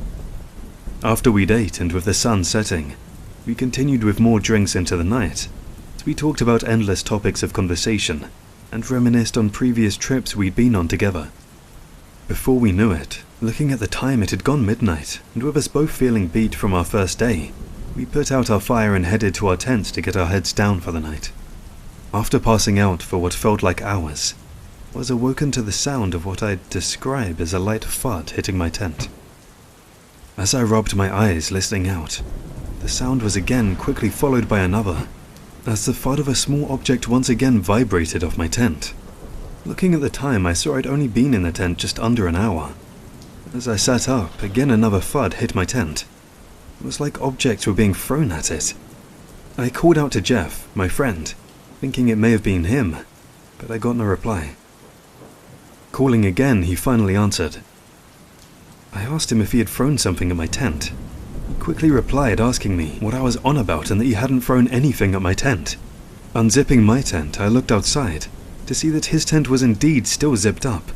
Speaker 1: After we'd ate and with the sun setting, we continued with more drinks into the night. We talked about endless topics of conversation and reminisced on previous trips we'd been on together. Before we knew it, looking at the time, it had gone midnight, and with us both feeling beat from our first day, we put out our fire and headed to our tents to get our heads down for the night. After passing out for what felt like hours, I was awoken to the sound of what I'd describe as a light thud hitting my tent. As I rubbed my eyes listening out, the sound was again quickly followed by another, as the thud of a small object once again vibrated off my tent. Looking at the time, I saw I'd only been in the tent just under an hour. As I sat up, again another thud hit my tent. It was like objects were being thrown at it. I called out to Jeff, my friend, thinking it may have been him, but I got no reply. Calling again, he finally answered. I asked him if he had thrown something at my tent. He quickly replied asking me what I was on about and that he hadn't thrown anything at my tent. Unzipping my tent, I looked outside to see that his tent was indeed still zipped up.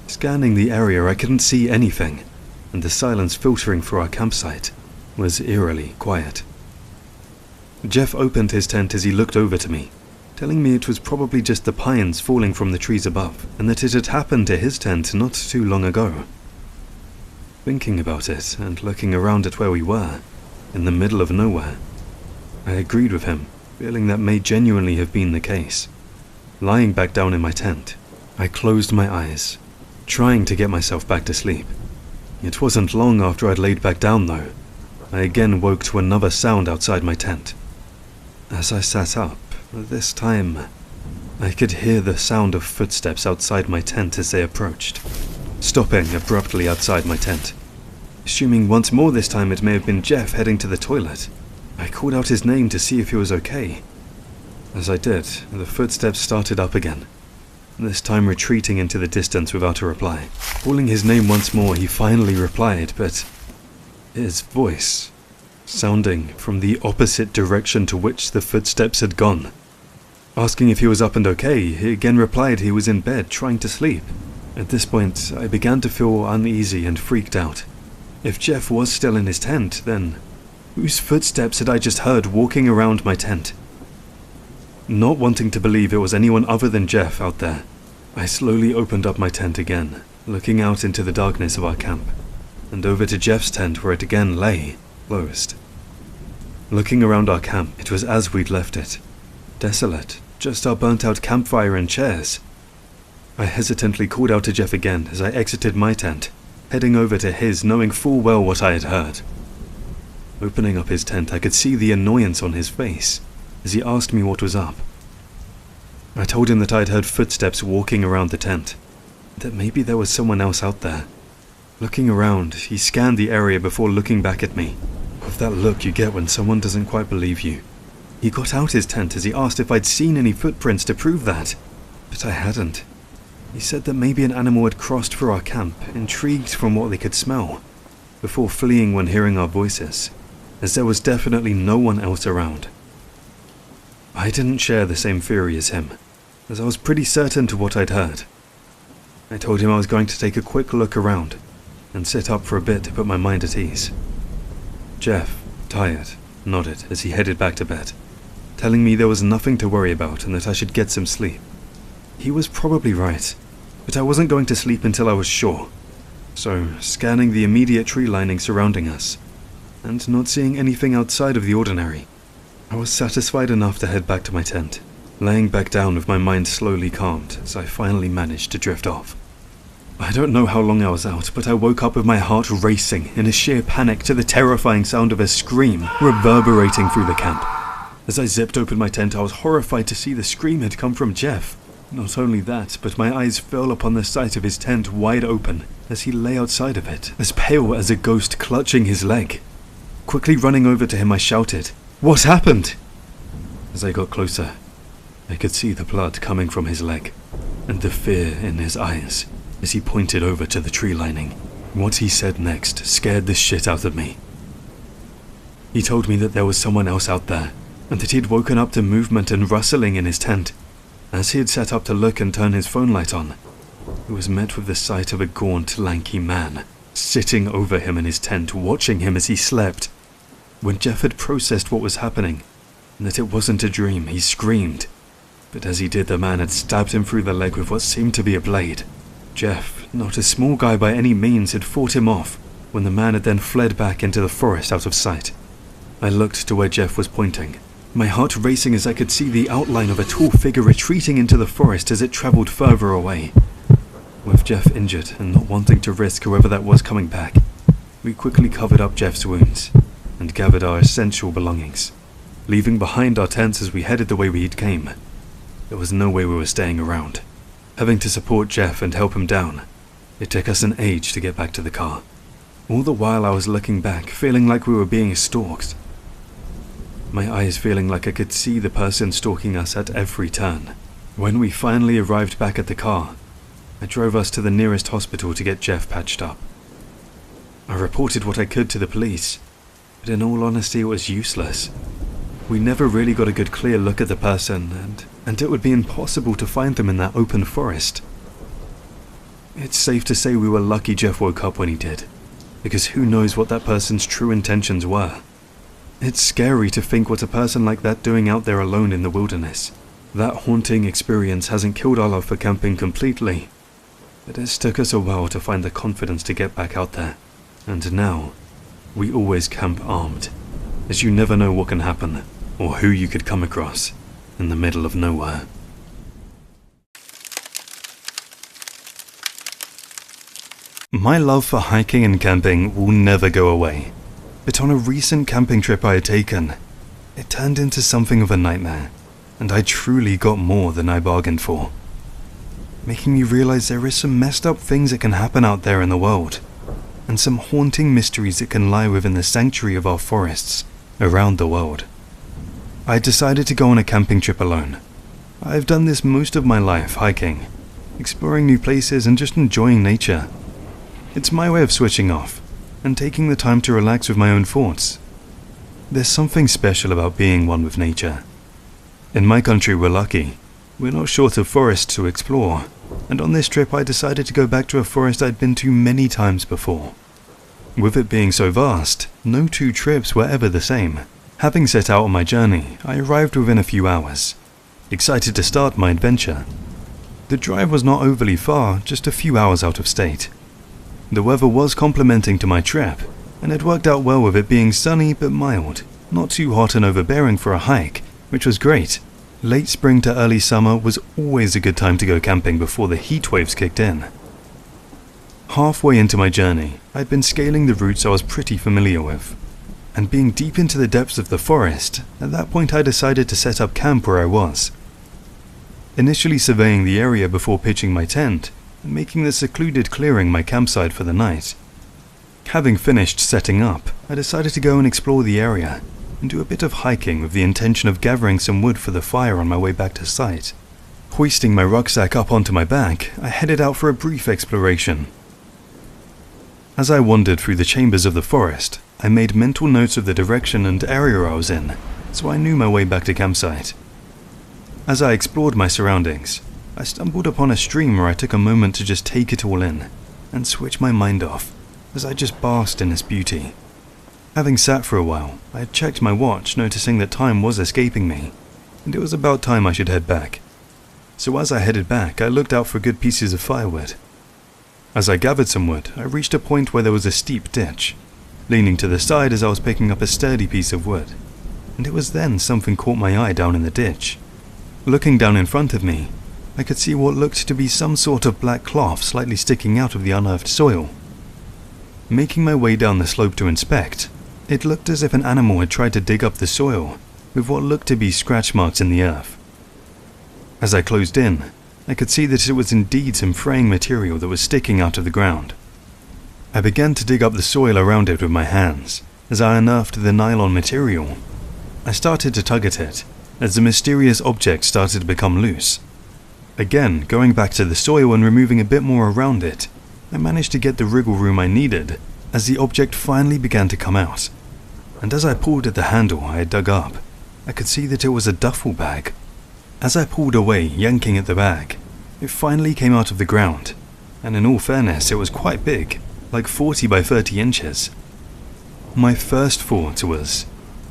Speaker 1: Scanning the area, I couldn't see anything, and the silence filtering through our campsite was eerily quiet. Jeff opened his tent as he looked over to me, telling me it was probably just the pines falling from the trees above, and that it had happened to his tent not too long ago. Thinking about it and looking around at where we were, in the middle of nowhere, I agreed with him, feeling that may genuinely have been the case. Lying back down in my tent, I closed my eyes, trying to get myself back to sleep. It wasn't long after I'd laid back down though. I again woke to another sound outside my tent. As I sat up, this time, I could hear the sound of footsteps outside my tent as they approached, stopping abruptly outside my tent. Assuming once more this time it may have been Jeff heading to the toilet, I called out his name to see if he was okay. As I did, the footsteps started up again, this time retreating into the distance without a reply. Calling his name once more, he finally replied, but his voice sounding from the opposite direction to which the footsteps had gone. Asking if he was up and okay, he again replied he was in bed trying to sleep. At this point, I began to feel uneasy and freaked out. If Jeff was still in his tent, then whose footsteps had I just heard walking around my tent? Not wanting to believe it was anyone other than Jeff out there, I slowly opened up my tent again, looking out into the darkness of our camp, and over to Jeff's tent where it again lay, closed. Looking around our camp, it was as we'd left it. Desolate, just our burnt-out campfire and chairs. I hesitantly called out to Jeff again as I exited my tent, heading over to his, knowing full well what I had heard. Opening up his tent, I could see the annoyance on his face as he asked me what was up. I told him that I had heard footsteps walking around the tent, that maybe there was someone else out there. Looking around, he scanned the area before looking back at me, with that look you get when someone doesn't quite believe you. He got out his tent as he asked if I'd seen any footprints to prove that, but I hadn't. He said that maybe an animal had crossed through our camp, intrigued from what they could smell, before fleeing when hearing our voices, as there was definitely no one else around. I didn't share the same theory as him, as I was pretty certain to what I'd heard. I told him I was going to take a quick look around and sit up for a bit to put my mind at ease. Jeff, tired, nodded as he headed back to bed, telling me there was nothing to worry about and that I should get some sleep. He was probably right, but I wasn't going to sleep until I was sure. So, scanning the immediate tree lining surrounding us, and not seeing anything outside of the ordinary, I was satisfied enough to head back to my tent, laying back down with my mind slowly calmed as I finally managed to drift off. I don't know how long I was out, but I woke up with my heart racing in a sheer panic to the terrifying sound of a scream reverberating through the camp. As I zipped open my tent, I was horrified to see the scream had come from Jeff. Not only that, but my eyes fell upon the sight of his tent wide open as he lay outside of it, as pale as a ghost clutching his leg. Quickly running over to him, I shouted, "What happened?" As I got closer, I could see the blood coming from his leg, and the fear in his eyes as he pointed over to the tree lining. What he said next scared the shit out of me. He told me that there was someone else out there, and that he had woken up to movement and rustling in his tent. As he had sat up to look and turn his phone light on, he was met with the sight of a gaunt, lanky man sitting over him in his tent, watching him as he slept. When Jeff had processed what was happening, and that it wasn't a dream, he screamed. But as he did, the man had stabbed him through the leg with what seemed to be a blade. Jeff, not a small guy by any means, had fought him off, when the man had then fled back into the forest out of sight. I looked to where Jeff was pointing, my heart racing as I could see the outline of a tall figure retreating into the forest as it travelled further away. With Jeff injured and not wanting to risk whoever that was coming back, we quickly covered up Jeff's wounds and gathered our essential belongings, leaving behind our tents as we headed the way we had came. There was no way we were staying around. Having to support Jeff and help him down, it took us an age to get back to the car. All the while I was looking back, feeling like we were being stalked. My eyes feeling like I could see the person stalking us at every turn. When we finally arrived back at the car, I drove us to the nearest hospital to get Jeff patched up. I reported what I could to the police, but in all honesty it was useless. We never really got a good clear look at the person, and it would be impossible to find them in that open forest. It's safe to say we were lucky Jeff woke up when he did, because who knows what that person's true intentions were. It's scary to think what a person like that doing out there alone in the wilderness. That haunting experience hasn't killed our love for camping completely, but it took us a while to find the confidence to get back out there. And now, we always camp armed, as you never know what can happen, or who you could come across in the middle of nowhere. My love for hiking and camping will never go away. But on a recent camping trip I had taken, it turned into something of a nightmare, and I truly got more than I bargained for, making me realize there is some messed up things that can happen out there in the world, and some haunting mysteries that can lie within the sanctuary of our forests around the world. I decided to go on a camping trip alone. I've done this most of my life, hiking, exploring new places and just enjoying nature. It's my way of switching off and taking the time to relax with my own thoughts. There's something special about being one with nature. In my country we're lucky. We're not short of forests to explore, and on this trip I decided to go back to a forest I'd been to many times before. With it being so vast, no two trips were ever the same. Having set out on my journey, I arrived within a few hours, excited to start my adventure. The drive was not overly far, just a few hours out of state. The weather was complementing to my trip, and it worked out well with it being sunny but mild, not too hot and overbearing for a hike, which was great. Late spring to early summer was always a good time to go camping before the heat waves kicked in. Halfway into my journey, I'd been scaling the routes I was pretty familiar with, and being deep into the depths of the forest, at that point I decided to set up camp where I was. Initially surveying the area before pitching my tent, and making the secluded clearing my campsite for the night. Having finished setting up, I decided to go and explore the area, and do a bit of hiking with the intention of gathering some wood for the fire on my way back to site. Hoisting my rucksack up onto my back, I headed out for a brief exploration. As I wandered through the chambers of the forest, I made mental notes of the direction and area I was in, so I knew my way back to campsite. As I explored my surroundings, I stumbled upon a stream where I took a moment to just take it all in and switch my mind off as I just basked in its beauty. Having sat for a while, I had checked my watch, noticing that time was escaping me, and it was about time I should head back. So as I headed back, I looked out for good pieces of firewood. As I gathered some wood, I reached a point where there was a steep ditch, leaning to the side as I was picking up a sturdy piece of wood, and it was then something caught my eye down in the ditch. Looking down in front of me, I could see what looked to be some sort of black cloth slightly sticking out of the unearthed soil. Making my way down the slope to inspect, it looked as if an animal had tried to dig up the soil, with what looked to be scratch marks in the earth. As I closed in, I could see that it was indeed some fraying material that was sticking out of the ground. I began to dig up the soil around it with my hands, as I unearthed the nylon material. I started to tug at it, as the mysterious object started to become loose. Again, going back to the soil and removing a bit more around it, I managed to get the wriggle room I needed, as the object finally began to come out. And as I pulled at the handle I had dug up, I could see that it was a duffel bag. As I pulled away, yanking at the bag, it finally came out of the ground, and in all fairness, it was quite big, like 40 by 30 inches. My first thought was,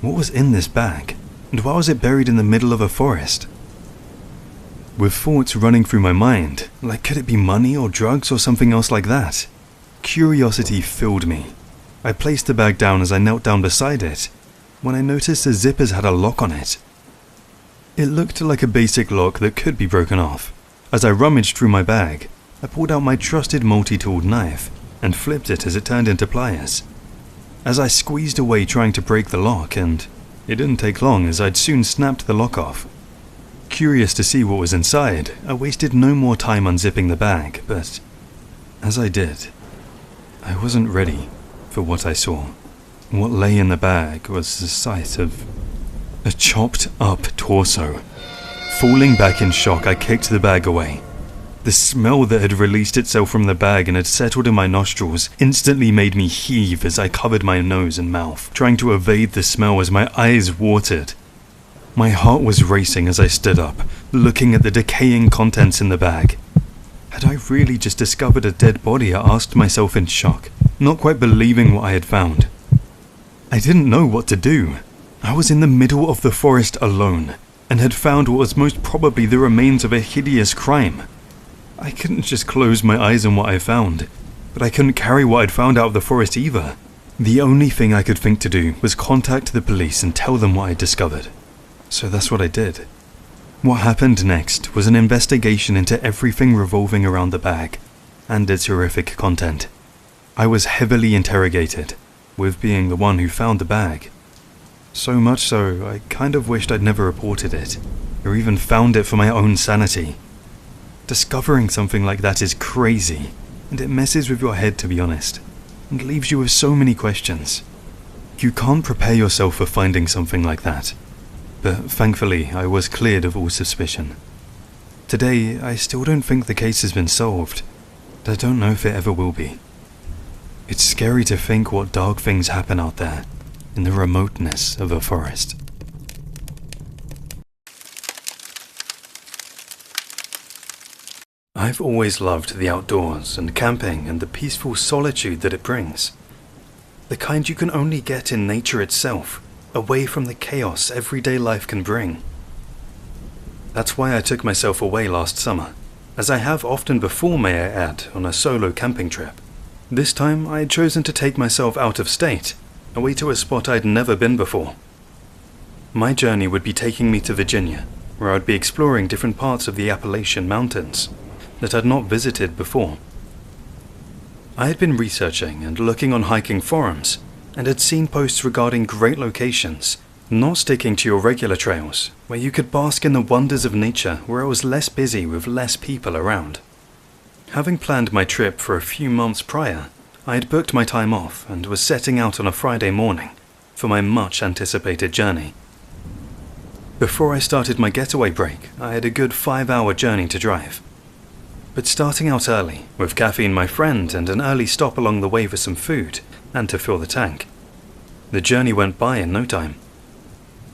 Speaker 1: what was in this bag, and why was it buried in the middle of a forest? With thoughts running through my mind, like could it be money or drugs or something else like that? Curiosity filled me. I placed the bag down as I knelt down beside it, when I noticed the zippers had a lock on it. It looked like a basic lock that could be broken off. As I rummaged through my bag, I pulled out my trusted multi-tooled knife and flipped it as it turned into pliers. As I squeezed away trying to break the lock, and it didn't take long as I'd soon snapped the lock off. Curious to see what was inside, I wasted no more time unzipping the bag, but as I did, I wasn't ready for what I saw. What lay in the bag was the sight of a chopped up torso. Falling back in shock, I kicked the bag away. The smell that had released itself from the bag and had settled in my nostrils instantly made me heave as I covered my nose and mouth, trying to evade the smell as my eyes watered. My heart was racing as I stood up, looking at the decaying contents in the bag. Had I really just discovered a dead body? I asked myself in shock, not quite believing what I had found. I didn't know what to do. I was in the middle of the forest alone, and had found what was most probably the remains of a hideous crime. I couldn't just close my eyes on what I found, but I couldn't carry what I'd found out of the forest either. The only thing I could think to do was contact the police and tell them what I'd discovered. So that's what I did. What happened next was an investigation into everything revolving around the bag and its horrific content. I was heavily interrogated, with being the one who found the bag. So much so, I kind of wished I'd never reported it, or even found it for my own sanity. Discovering something like that is crazy, and it messes with your head, to be honest, and leaves you with so many questions. You can't prepare yourself for finding something like that. But thankfully, I was cleared of all suspicion. Today, I still don't think the case has been solved, and I don't know if it ever will be. It's scary to think what dark things happen out there, in the remoteness of a forest. I've always loved the outdoors and camping and the peaceful solitude that it brings. The kind you can only get in nature itself, away from the chaos everyday life can bring. That's why I took myself away last summer, as I have often before, may I add, on a solo camping trip. This time I had chosen to take myself out of state, away to a spot I'd never been before. My journey would be taking me to Virginia, where I'd be exploring different parts of the Appalachian Mountains that I'd not visited before. I had been researching and looking on hiking forums, and had seen posts regarding great locations, not sticking to your regular trails, where you could bask in the wonders of nature where I was less busy with less people around. Having planned my trip for a few months prior, I had booked my time off and was setting out on a Friday morning for my much anticipated journey. Before I started my getaway break, I had a good 5-hour journey to drive. But starting out early, with caffeine my friend and an early stop along the way for some food and to fill the tank, the journey went by in no time.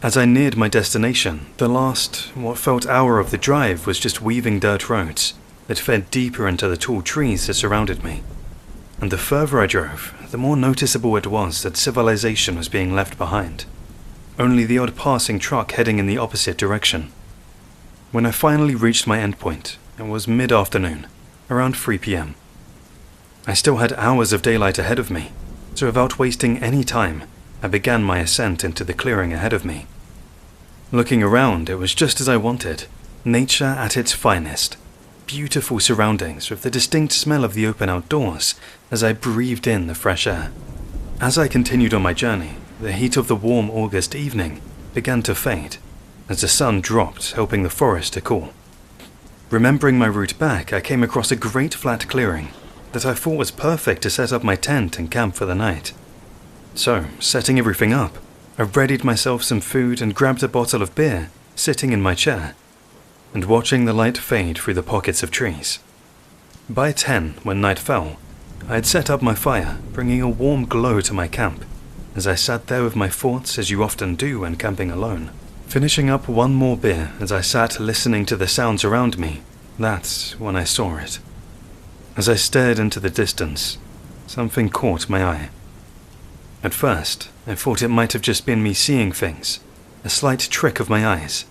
Speaker 1: As I neared my destination, the last, what felt hour of the drive was just weaving dirt roads that fed deeper into the tall trees that surrounded me. And the further I drove, the more noticeable it was that civilization was being left behind. Only the odd passing truck heading in the opposite direction. When I finally reached my endpoint, it was mid-afternoon, around 3 p.m. I still had hours of daylight ahead of me, so without wasting any time, I began my ascent into the clearing ahead of me. Looking around, it was just as I wanted. Nature at its finest. Beautiful surroundings with the distinct smell of the open outdoors as I breathed in the fresh air. As I continued on my journey, the heat of the warm August evening began to fade as the sun dropped, helping the forest to cool. Remembering my route back, I came across a great flat clearing that I thought was perfect to set up my tent and camp for the night. So, setting everything up, I readied myself some food and grabbed a bottle of beer, sitting in my chair, and watching the light fade through the pockets of trees. By 10, when night fell, I had set up my fire, bringing a warm glow to my camp, as I sat there with my thoughts as you often do when camping alone. Finishing up one more beer as I sat listening to the sounds around me, that's when I saw it. As I stared into the distance, something caught my eye. At first, I thought it might have just been me seeing things, a slight trick of my eyes.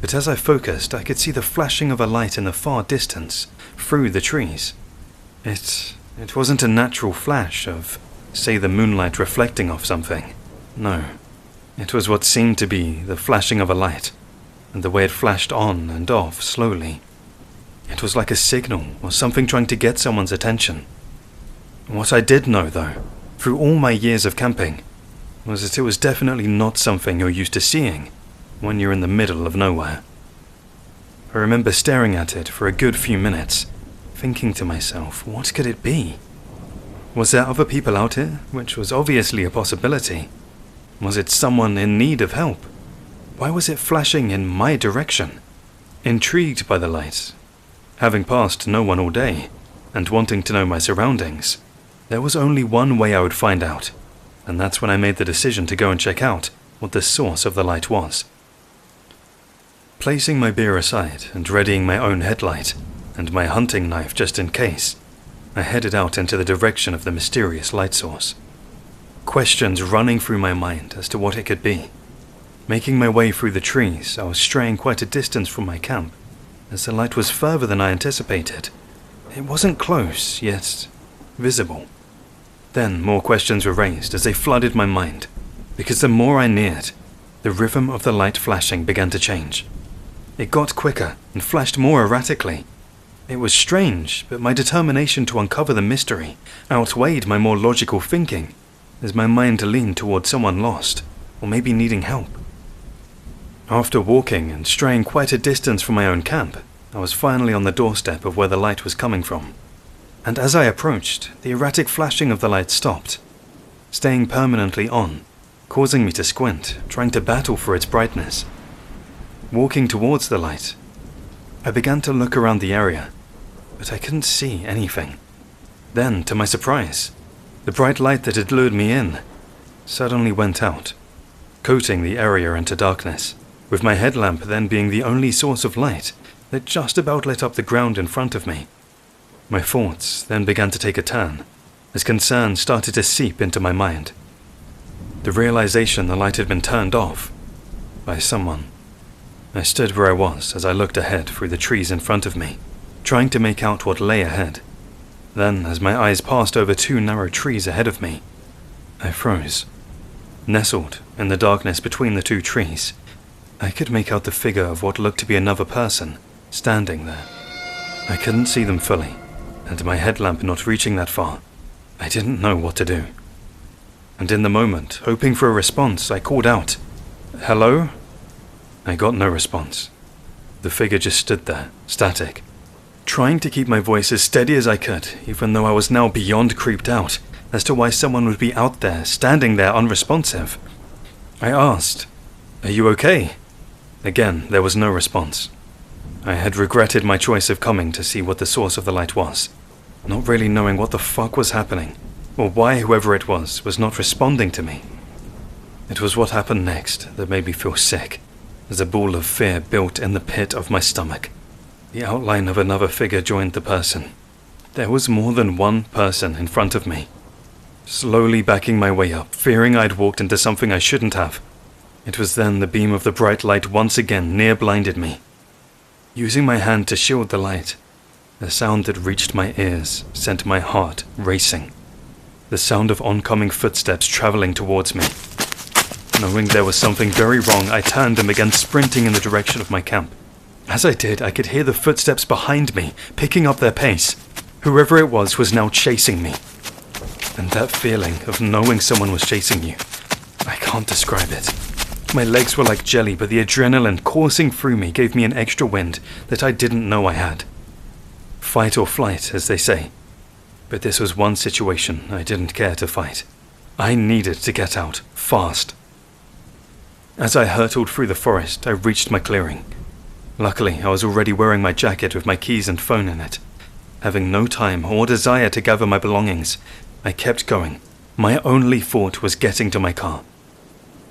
Speaker 1: But as I focused, I could see the flashing of a light in the far distance, through the trees. It wasn't a natural flash of, say, the moonlight reflecting off something. No, it was what seemed to be the flashing of a light, and the way it flashed on and off slowly. It was like a signal or something trying to get someone's attention. What I did know, though, through all my years of camping, was that it was definitely not something you're used to seeing when you're in the middle of nowhere. I remember staring at it for a good few minutes, thinking to myself, what could it be? Was there other people out here, which was obviously a possibility? Was it someone in need of help? Why was it flashing in my direction? Intrigued by the light, having passed no one all day, and wanting to know my surroundings, there was only one way I would find out, and that's when I made the decision to go and check out what the source of the light was. Placing my beer aside and readying my own headlight, and my hunting knife just in case, I headed out into the direction of the mysterious light source. Questions running through my mind as to what it could be. Making my way through the trees, I was straying quite a distance from my camp, as the light was further than I anticipated. It wasn't close, yet visible. Then more questions were raised as they flooded my mind, because the more I neared, the rhythm of the light flashing began to change. It got quicker and flashed more erratically. It was strange, but my determination to uncover the mystery outweighed my more logical thinking, as my mind leaned toward someone lost, or maybe needing help. After walking and straying quite a distance from my own camp, I was finally on the doorstep of where the light was coming from. And as I approached, the erratic flashing of the light stopped, staying permanently on, causing me to squint, trying to battle for its brightness. Walking towards the light, I began to look around the area, but I couldn't see anything. Then, to my surprise, the bright light that had lured me in suddenly went out, coating the area into darkness, with my headlamp then being the only source of light that just about lit up the ground in front of me. My thoughts then began to take a turn, as concern started to seep into my mind. The realization the light had been turned off by someone. I stood where I was as I looked ahead through the trees in front of me, trying to make out what lay ahead. Then, as my eyes passed over two narrow trees ahead of me, I froze. Nestled in the darkness between the two trees, I could make out the figure of what looked to be another person standing there. I couldn't see them fully, and my headlamp not reaching that far, I didn't know what to do. And in the moment, hoping for a response, I called out, "Hello?" I got no response. The figure just stood there, static, trying to keep my voice as steady as I could, even though I was now beyond creeped out as to why someone would be out there, standing there unresponsive. I asked, "Are you okay?" Again, there was no response. I had regretted my choice of coming to see what the source of the light was, not really knowing what the fuck was happening, or why whoever it was not responding to me. It was what happened next that made me feel sick, as a ball of fear built in the pit of my stomach. The outline of another figure joined the person. There was more than one person in front of me. Slowly backing my way up, fearing I'd walked into something I shouldn't have. It was then the beam of the bright light once again near blinded me. Using my hand to shield the light, the sound that reached my ears sent my heart racing. The sound of oncoming footsteps traveling towards me. Knowing there was something very wrong, I turned and began sprinting in the direction of my camp. As I did, I could hear the footsteps behind me, picking up their pace. Whoever it was now chasing me. And that feeling of knowing someone was chasing you, I can't describe it. My legs were like jelly, but the adrenaline coursing through me gave me an extra wind that I didn't know I had. Fight or flight, as they say. But this was one situation I didn't care to fight. I needed to get out, fast. As I hurtled through the forest, I reached my clearing. Luckily, I was already wearing my jacket with my keys and phone in it. Having no time or desire to gather my belongings, I kept going. My only thought was getting to my car.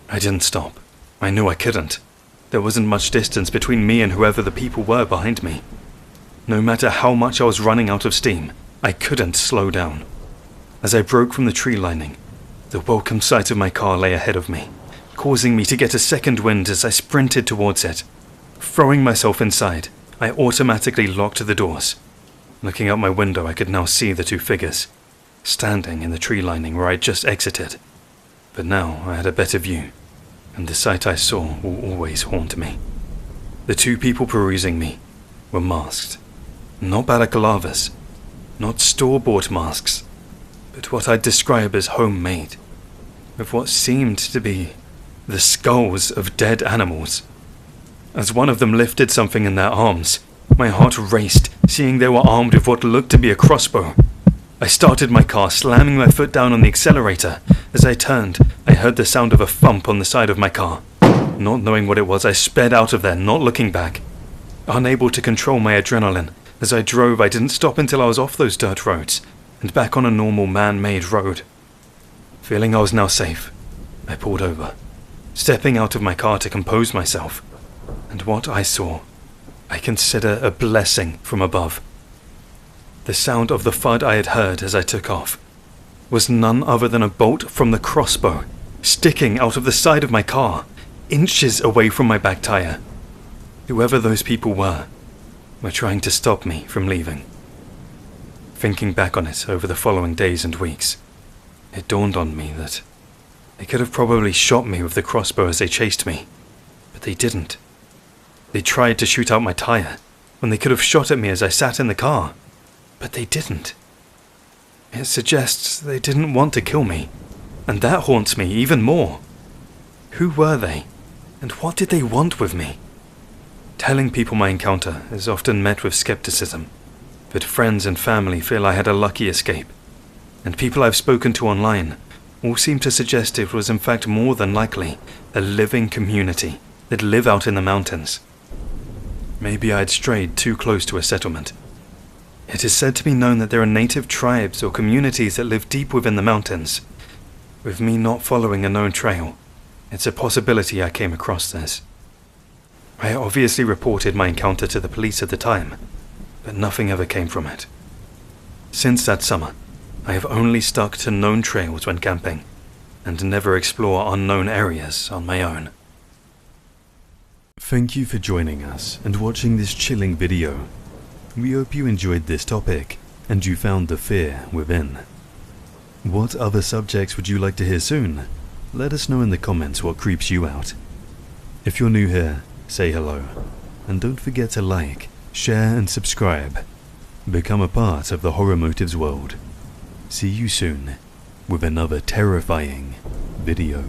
Speaker 1: I didn't stop. I knew I couldn't. There wasn't much distance between me and whoever the people were behind me. No matter how much I was running out of steam, I couldn't slow down. As I broke from the tree lining, the welcome sight of my car lay ahead of me, causing me to get a second wind as I sprinted towards it. Throwing myself inside, I automatically locked the doors. Looking out my window, I could now see the two figures, standing in the tree lining where I'd just exited. But now I had a better view, and the sight I saw will always haunt me. The two people perusing me were masked. Not balaclavas, not store-bought masks, but what I'd describe as homemade, with what seemed to be the skulls of dead animals. As one of them lifted something in their arms, my heart raced, seeing they were armed with what looked to be a crossbow. I started my car, slamming my foot down on the accelerator. As I turned, I heard the sound of a thump on the side of my car. Not knowing what it was, I sped out of there, not looking back. Unable to control my adrenaline, as I drove, I didn't stop until I was off those dirt roads, and back on a normal man-made road. Feeling I was now safe, I pulled over, stepping out of my car to compose myself. And what I saw, I consider a blessing from above. The sound of the thud I had heard as I took off was none other than a bolt from the crossbow, sticking out of the side of my car, inches away from my back tire. Whoever those people were trying to stop me from leaving. Thinking back on it over the following days and weeks, it dawned on me that they could have probably shot me with the crossbow as they chased me, but they didn't. They tried to shoot out my tire when they could have shot at me as I sat in the car, but they didn't. It suggests they didn't want to kill me, and that haunts me even more. Who were they, and what did they want with me? Telling people my encounter is often met with skepticism, but friends and family feel I had a lucky escape, and people I've spoken to online all seem to suggest it was in fact more than likely a living community that live out in the mountains. Maybe I had strayed too close to a settlement. It is said to be known that there are native tribes or communities that live deep within the mountains. With me not following a known trail, it's a possibility I came across this. I obviously reported my encounter to the police at the time, but nothing ever came from it. Since that summer, I have only stuck to known trails when camping, and never explore unknown areas on my own.
Speaker 2: Thank you for joining us and watching this chilling video. We hope you enjoyed this topic, and you found the fear within. What other subjects would you like to hear soon? Let us know in the comments what creeps you out. If you're new here, say hello, and don't forget to like, share and subscribe. Become a part of the Horror Motives world. See you soon with another terrifying video.